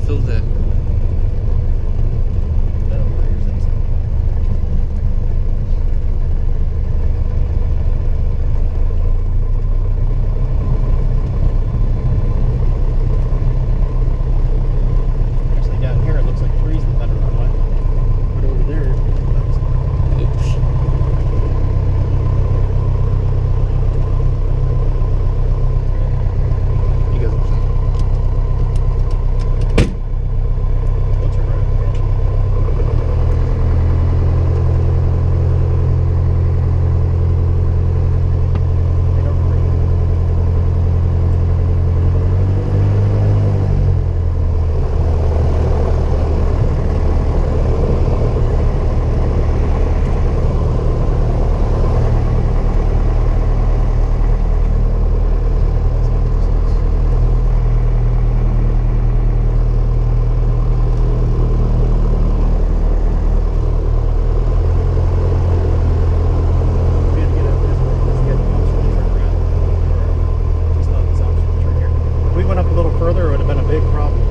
fill that. Actually, down here it looks like 3's the better runway. But over there, Oops. You guys are what's your right? Right over there. We had to get out this way because he had the option to turn around. Or just not this option to turn here. If we went up a little further, it would have been a big problem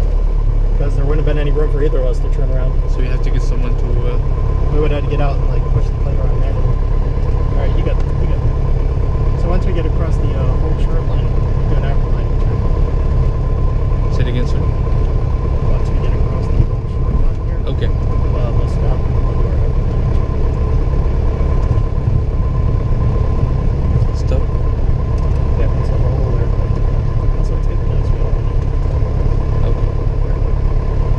because there wouldn't have been any room for either of us to turn around. so you have to get someone to We would have had to get out and like push the plane around there. All right, you got. So once we get across the whole short line, we do an after line turn. say it again, sir. Once we get across the whole short line here, Okay. we'll stop and we'll do our after line turn. Stop. Yeah, that's the whole airplane. Also, it's good to notice we all Okay.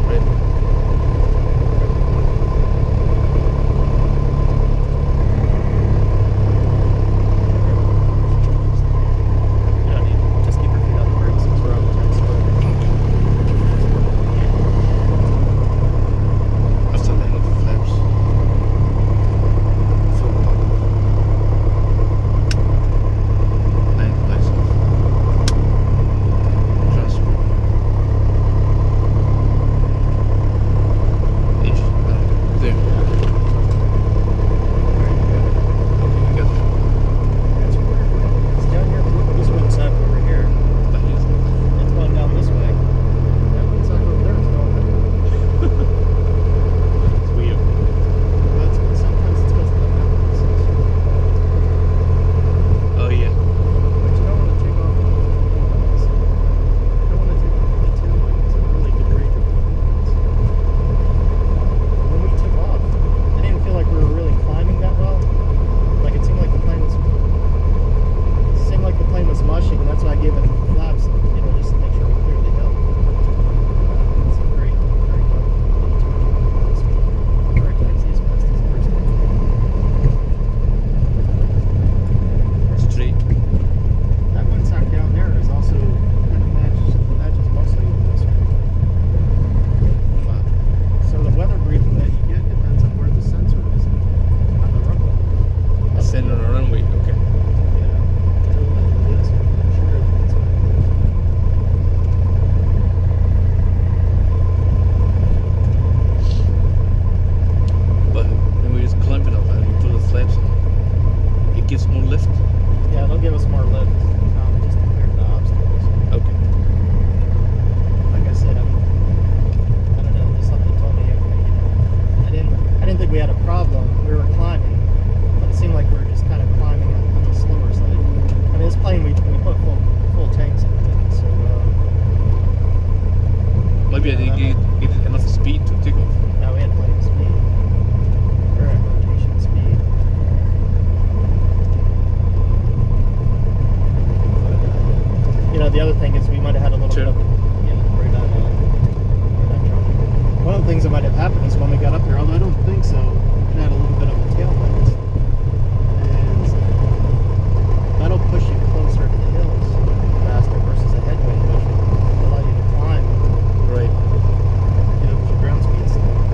Right. You don't need just keep your feet on the brakes since we're on the next one. After the end of the flaps. Full pump. Nice off. Transfer. Inch. There. Okay, you got it. It's weird. It's down here. This wouldn't suck over here. But here's It's going down this way. That wouldn't suck over there. It's going that way. it's weird. Sometimes it's supposed to look backwards. Oh yeah. But you don't want to take off. You don't want to take off the tail light because it really degrades your performance. When we took off, I didn't feel like we were really climbing that well. Like it seemed like the plane was mushing, and that's why I gave it flaps, just to make sure we cleared the hill. It's great, very good. Very taxi as fast as the first one. Straight. That windsock down there is also kind of matches mostly with this one. So the weather briefing that you get depends on where the sensor is on the runway. Ascend on a runway. Okay. Yeah. So this one, I'm sure it's But when we're just climbing up and you do the flaps on, it gives more lift. yeah, they'll give us more lift just to clear the obstacles. Okay. Like I said, I don't know, just something told me, I didn't think we had a problem. We were climbing, but it seemed like we were just kind of climbing on the slower side. I mean, this plane, we put full tanks in it, so Maybe I didn't get enough speed to take off. now we had plenty of speed. We're at rotation speed. But, the other thing is we might have had a little Sure. bit of, right on Trump. One of the things that might have happened is when we got up there, although I don't think so, it had a little bit of a tail bend. And that'll push you closer to the hills faster versus a headwind, which will allow you to climb, Right. with your ground speed stuff.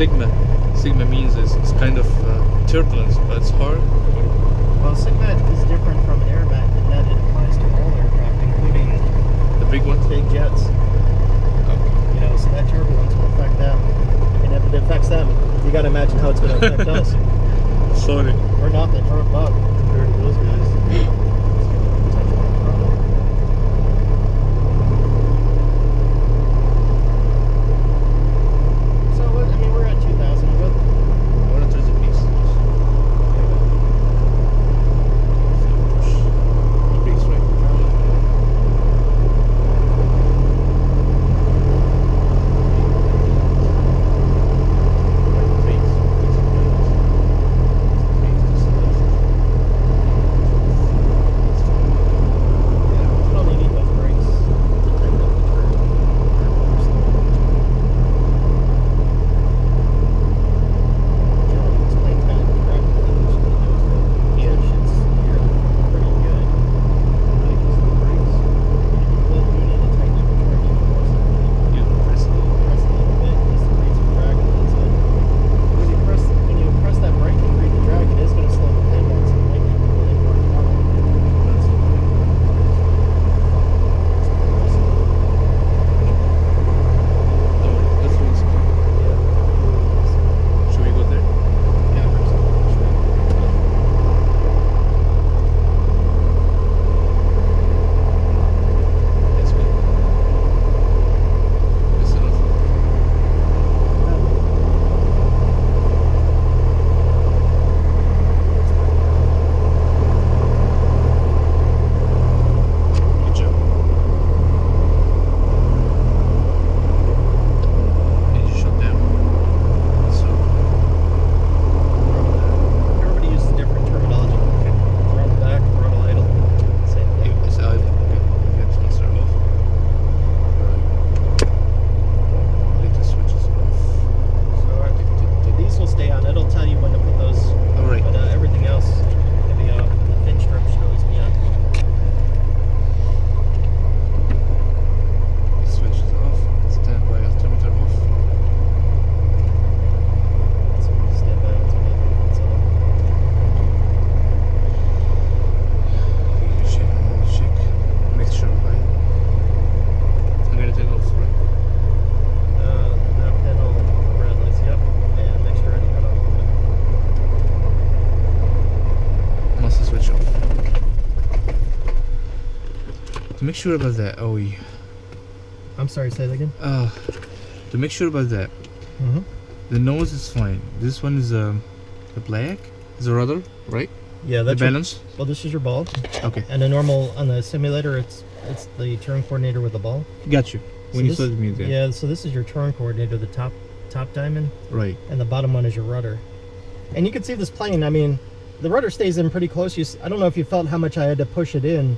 sigma. Sigma means it's kind of turbulence, but it's hard. Well, sigma is different from air mat in that it applies to all aircraft, including The big ones. big jets. Okay. You know, so that turbulence will affect them. And if it affects them, you got to imagine how it's going to affect us. Sorry. We're not the turf bug compared to those guys. So, I mean, we're at 2,000, but What if there's a piece? The brakes, right? you only need those brakes to tighten up the turn. Generally, this plane's kind of tracked with it, so it knows that Yeah. shit's here pretty good. Like, these are the brakes. You need to tighten up the turn even more so You press it. press a little bit because the brakes are dragging. That's it. When you press that brake and create the drag, it is going to slow the plane down, so you might need to pull in more throttle. Don't worry, let's do this. Should we go there? Yeah, for example, That's good. That's enough. Good job. Engine shut down. So, Everybody uses different terminology. Throttle back, throttle idle. Same thing. it's idle. Okay. We have to start off. Leave the switches off. So these will stay on. It'll tell you when to put those. Alright. But everything else can be off. And the fin strip should always be on. Switches off. Standby altimeter off. So stand by alternator. That's all. Check. Make sure, right? I'm gonna take off, right? That pedal, red lights, yep. And make sure any pedal. Must switch off. To make sure about that, I'm sorry, say that again. to make sure about that, Mm-hmm. the nose is fine. This one is the black, is the rudder, right? Yeah, The that's your, balance. well, this is your ball. Okay, And the normal, on the simulator, it's the turn coordinator with the ball. got you. When So you started me there, Yeah, so this is your turn coordinator, the top diamond, right? and the bottom one is your rudder. And you can see this plane, I mean, the rudder stays in pretty close. I don't know if you felt how much I had to push it in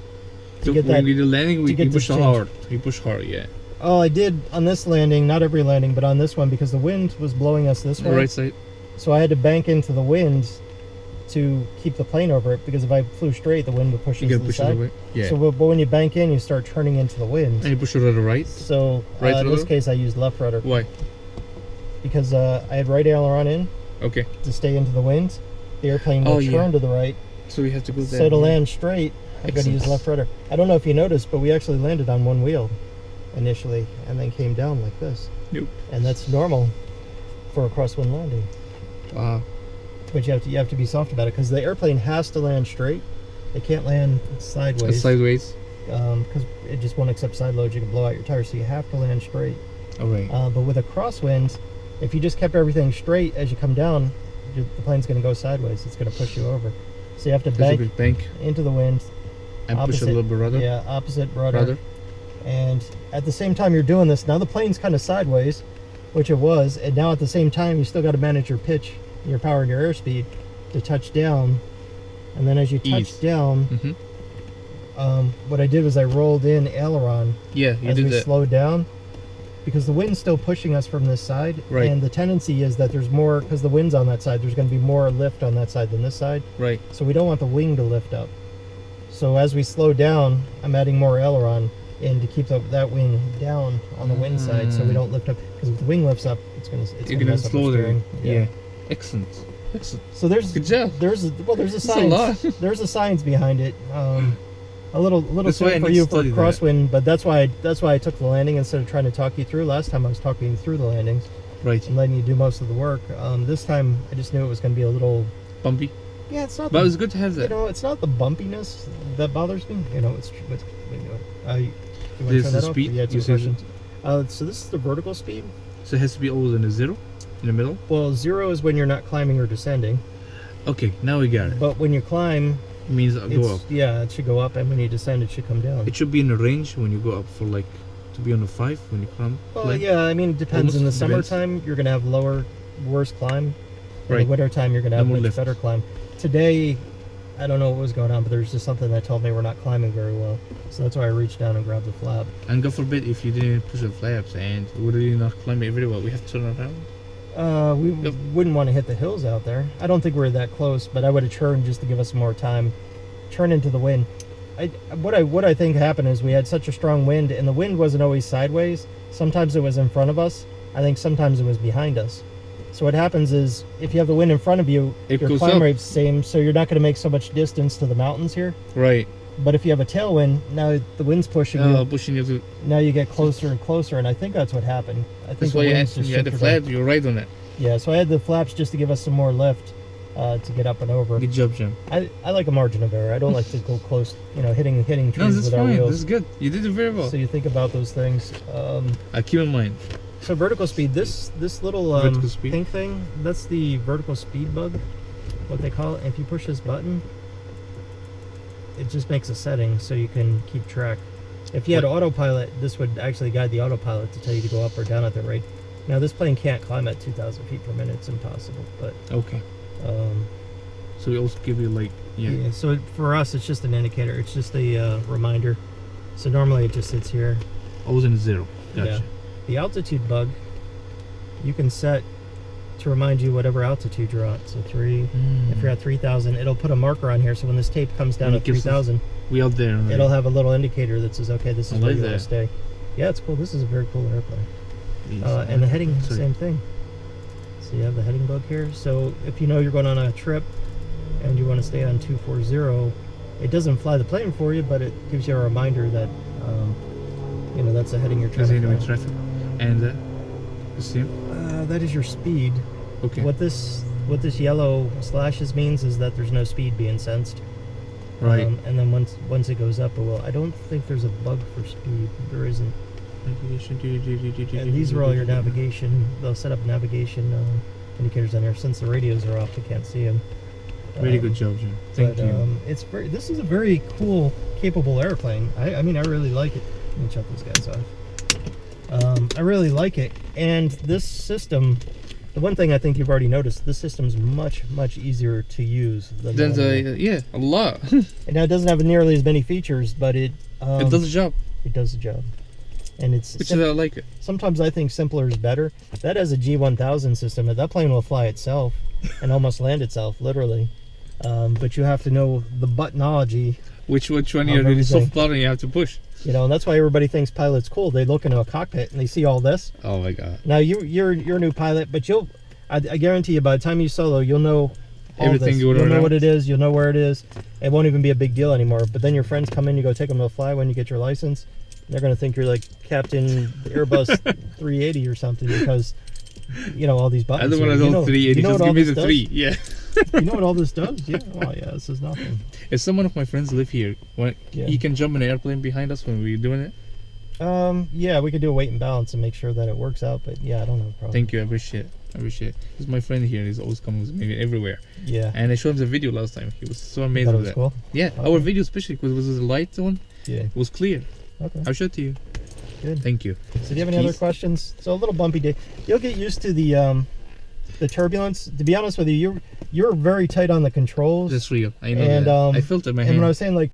to So get when that. we did the landing, we get push this hard. We push hard, yeah. Oh, I did on this landing, not every landing, but on this one, because the wind was blowing us this The way. right side. So I had to bank into the wind to keep the plane over it, because if I flew straight, the wind would push You us to gotta the push it side. away. Yeah. So, but when you bank in, you start turning into the wind. And you push it to the right. So Right in this rudder? case, I used left rudder Why? because I had right aileron in Okay. to stay into the wind. The airplane will Oh, yeah. turn to the right. So we have to go there. So to land straight, I've got to use Excellent. left rudder. I don't know if you noticed, but we actually landed on one wheel initially, and then came down like this. Nope. And that's normal for a crosswind landing. But you have to be soft about it, because the airplane has to land straight. It can't land sideways. Sideways. Because it just won't accept side loads. You can blow out your tires, so you have to land straight. All right. But with a crosswind, if you just kept everything straight as you come down, the plane's going to go sideways. It's going to push you over. So you have to There's a bank big bank into the wind. and push a little bit rudder. Yeah, opposite rudder. Rudder. And at the same time you're doing this, now the plane's kind of sideways, which it was, and now at the same time you still got to manage your pitch, your power, and your airspeed to touch down. And then as you touch Ease. down, Mm-hmm. what I did was I rolled in aileron Yeah, you as did we that. slowed down, because the wind's still pushing us from this side, Right. and the tendency is that there's more, because the wind's on that side, there's going to be more lift on that side than this side, Right. so we don't want the wing to lift up. So as we slow down, I'm adding more aileron, and to keep that wing down on the wind side, so we don't lift up. Because if the wing lifts up, it's gonna mess up the steering. Yeah. Excellent. Excellent. So there's good job. There's a science. There's a science behind it. A little soon for you for crosswind, but that's why I took the landing instead of trying to talk you through. Last time I was talking you through the landings, right, and letting you do most of the work. This time I just knew it was going to be a little bumpy. Yeah, it's not. But it was good to have that. You know, it's not the bumpiness that bothers me. You know, it's this is the speed. Yeah, so this is the vertical speed. So it has to be always in a 0 in the middle. Well, 0 is when you're not climbing or descending. Okay, now we got it. But when you climb, it means go up. Yeah, it should go up, and when you descend, it should come down. It should be in a range when you go up for like to be on the 5 when you climb. Well, yeah, I mean, it depends. In the summertime, you're gonna have worse climb. In the wintertime, you're gonna have much better climb. Today, I don't know what was going on, but there's just something that told me we're not climbing very well. So that's why I reached down and grabbed the flap. And God forbid if you didn't push the flaps and we really not climbing very well, we have to turn around. We wouldn't want to hit the hills out there. I don't think we're that close, but I would have turned just to give us some more time. Turn into the wind. What I think happened is we had such a strong wind, and the wind wasn't always sideways. Sometimes it was in front of us. I think sometimes it was behind us. So what happens is, if you have the wind in front of you, your climb rate's the same, so you're not going to make so much distance to the mountains here. Right. But if you have a tailwind, now the wind's pushing you. Now you get closer and closer, and I think that's what happened. I think that's why you had the flaps. You're right on that. Yeah, so I had the flaps just to give us some more lift to get up and over. Good job, Jim. I like a margin of error. I don't like to go close, hitting trees with our wheels. This is good. You did it very well. So you think about those things. I keep in mind. So vertical speed, this little pink thing, that's the vertical speed bug, what they call it. If you push this button, it just makes a setting so you can keep track. If you had autopilot, this would actually guide the autopilot to tell you to go up or down at the rate. Now this plane can't climb at 2,000 feet per minute, it's impossible. But okay. So we also give you like yeah. So for us, it's just an indicator. It's just a reminder. So normally it just sits here. Always in 0. Gotcha. Yeah. The altitude bug, you can set to remind you whatever altitude you're at. So 3. If you're at 3,000, it'll put a marker on here. So when this tape comes down at 3,000, we out there. Right? It'll have a little indicator that says, "Okay, this is where you want to stay." Yeah, it's cool. This is a very cool airplane. And the heading, same thing. So you have the heading bug here. So if you know you're going on a trip and you want to stay on 240, it doesn't fly the plane for you, but it gives you a reminder that that's the heading you're trying to fly. Traffic. And that is your speed. Okay. What this yellow slashes means is that there's no speed being sensed. Right. And then once it goes up, it will. I don't think there's a bug for speed. There isn't. And these are all your navigation. They'll set up navigation indicators on there. Since the radios are off, you can't see them. Very good job, Jim. Thank you. This is a very cool, capable airplane. I mean, I really like it. Let me shut these guys off. I really like it, and this system, the one thing I think you've already noticed, this system's much easier to use than a lot. And now it doesn't have nearly as many features, but it does the job. It does the job, and I like it. Sometimes I think simpler is better. That has a G1000 system, and that plane will fly itself and almost land itself, literally. But you have to know the buttonology. Which one you're really soft button you have to push. And that's why everybody thinks pilot's cool. They look into a cockpit and they see all this. Oh my God! Now you're a new pilot, but I guarantee you, by the time you solo, you'll know everything. You'll know what it is. You'll know where it is. It won't even be a big deal anymore. But then your friends come in, you go take them to fly when you get your license. They're gonna think you're like Captain Airbus 380 or something because all these buttons. I don't want to know 380. Just give me the 3. Yeah. You know what all this does? Yeah. Oh yeah, this is nothing. If some of my friends live here, he can jump in an airplane behind us when we're doing it. Yeah, we could do a weight and balance and make sure that it works out. But yeah, I don't have a problem. Thank you. I appreciate it. Because my friend here is always coming with me everywhere. Yeah. And I showed him the video last time. He was so amazed with that. Cool? Yeah. Okay. Our video, especially because it was the light one. Yeah. It was clear. Okay. I'll show it to you. Good. Thank you. So do you have any other questions? So a little bumpy day. You'll get used to the turbulence. To be honest with you, you're very tight on the controls. That's real. I know. And I felt it in my hand. And when I was saying like